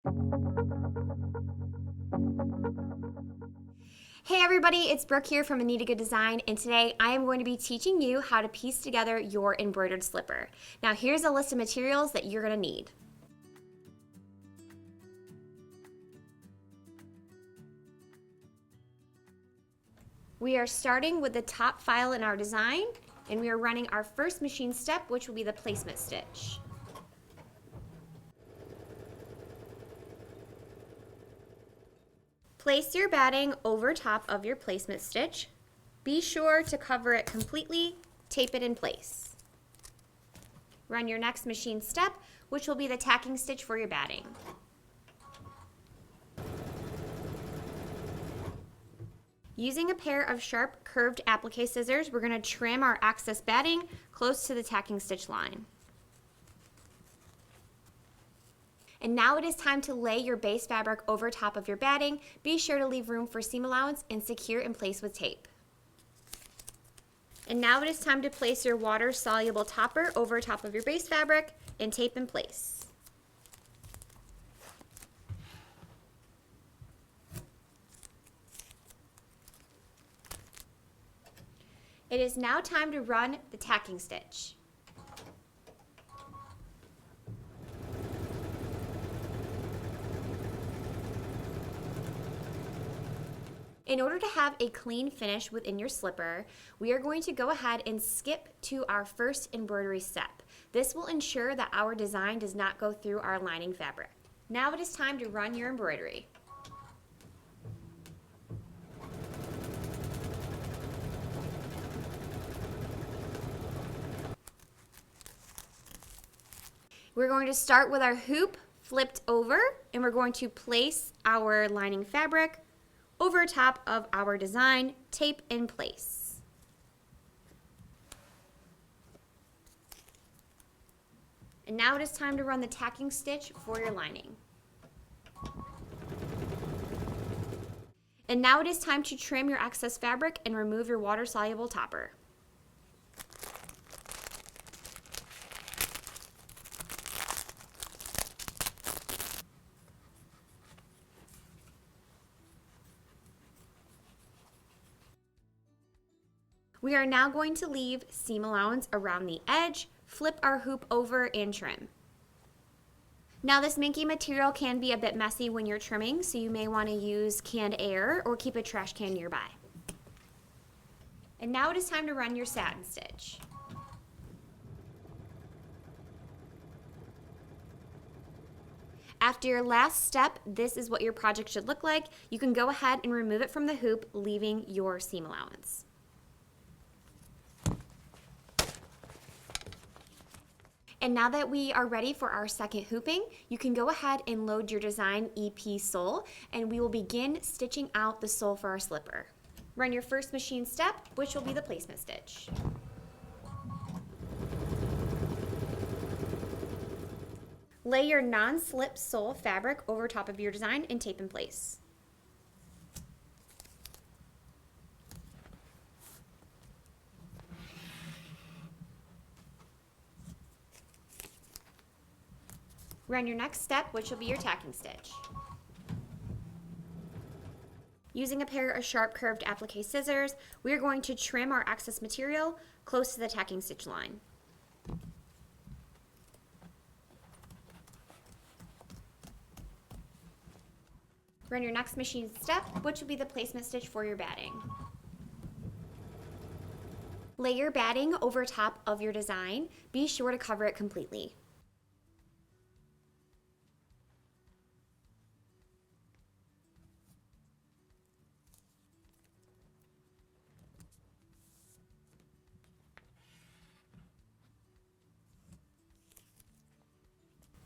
Hey everybody, it's Brooke here from Anita Goodesign, and today I am going to be teaching you how to piece together your embroidered slipper. Now here's a list of materials that you're going to need. We are starting with the top file in our design, and we are running our first machine step, which will be the placement stitch. Place your batting over top of your placement stitch. Be sure to cover it completely, tape it in place. Run your next machine step, which will be the tacking stitch for your batting. Using a pair of sharp curved applique scissors, we're going to trim our excess batting close to the tacking stitch line. And now it is time to lay your base fabric over top of your batting. Be sure to leave room for seam allowance and secure in place with tape. And now it is time to place your water-soluble topper over top of your base fabric and tape in place. It is now time to run the tacking stitch. In order to have a clean finish within your slipper, we are going to go ahead and skip to our first embroidery step. This will ensure that our design does not go through our lining fabric. Now it is time to run your embroidery. We're going to start with our hoop flipped over, and we're going to place our lining fabric over top of our design, tape in place. And now it is time to run the tacking stitch for your lining. And now it is time to trim your excess fabric and remove your water-soluble topper. We are now going to leave seam allowance around the edge, flip our hoop over, and trim. Now this minky material can be a bit messy when you're trimming, so you may want to use canned air or keep a trash can nearby. And now it is time to run your satin stitch. After your last step, this is what your project should look like. You can go ahead and remove it from the hoop, leaving your seam allowance. And now that we are ready for our second hooping, you can go ahead and load your design EP sole, and we will begin stitching out the sole for our slipper. Run your first machine step, which will be the placement stitch. Lay your non-slip sole fabric over top of your design and tape in place. Run your next step, which will be your tacking stitch. Using a pair of sharp curved applique scissors, we are going to trim our excess material close to the tacking stitch line. Run your next machine step, which will be the placement stitch for your batting. Lay your batting over top of your design. Be sure to cover it completely.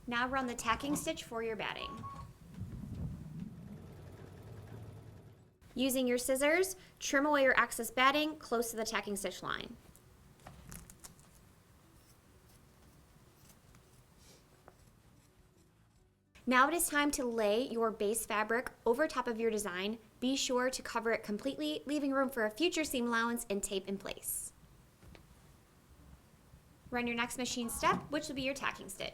Now run the tacking stitch for your batting. Using your scissors, trim away your excess batting close to the tacking stitch line. Now it is time to lay your base fabric over top of your design. Be sure to cover it completely, leaving room for a future seam allowance and tape in place. Run your next machine step, which will be your tacking stitch.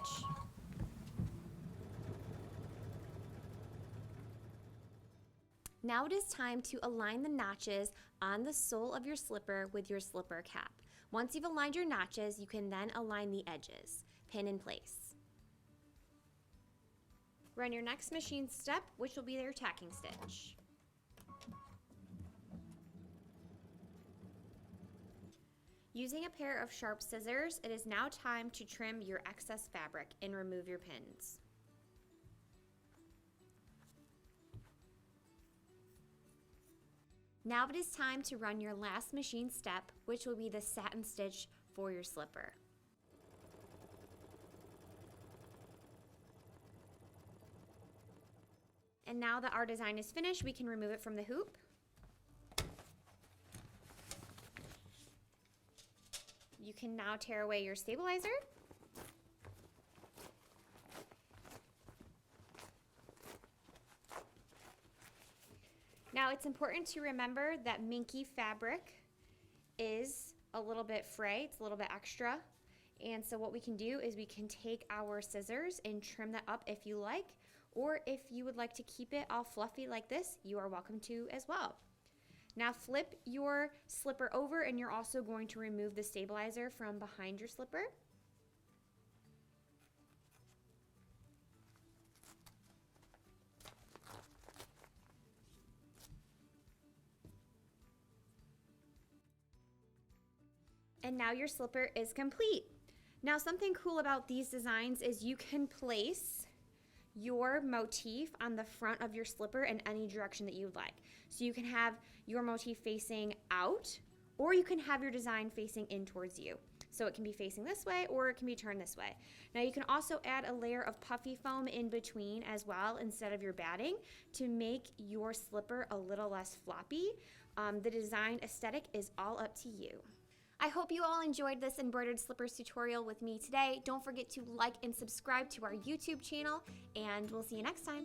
Now it is time to align the notches on the sole of your slipper with your slipper cap. Once you've aligned your notches, you can then align the edges. Pin in place. Run your next machine step, which will be your tacking stitch. Using a pair of sharp scissors, it is now time to trim your excess fabric and remove your pins. Now it is time to run your last machine step, which will be the satin stitch for your slipper. And now that our design is finished, we can remove it from the hoop. You can now tear away your stabilizer. Now it's important to remember that minky fabric is a little bit fray, it's a little bit extra. And so what we can do is we can take our scissors and trim that up if you like, or if you would like to keep it all fluffy like this, you are welcome to as well. Now flip your slipper over and you're also going to remove the stabilizer from behind your slipper. And now your slipper is complete. Now something cool about these designs is you can place your motif on the front of your slipper in any direction that you would like. So you can have your motif facing out, or you can have your design facing in towards you. So it can be facing this way or it can be turned this way. Now you can also add a layer of puffy foam in between as well instead of your batting to make your slipper a little less floppy. The design aesthetic is all up to you. I hope you all enjoyed this embroidered slippers tutorial with me today. Don't forget to like and subscribe to our YouTube channel, and we'll see you next time.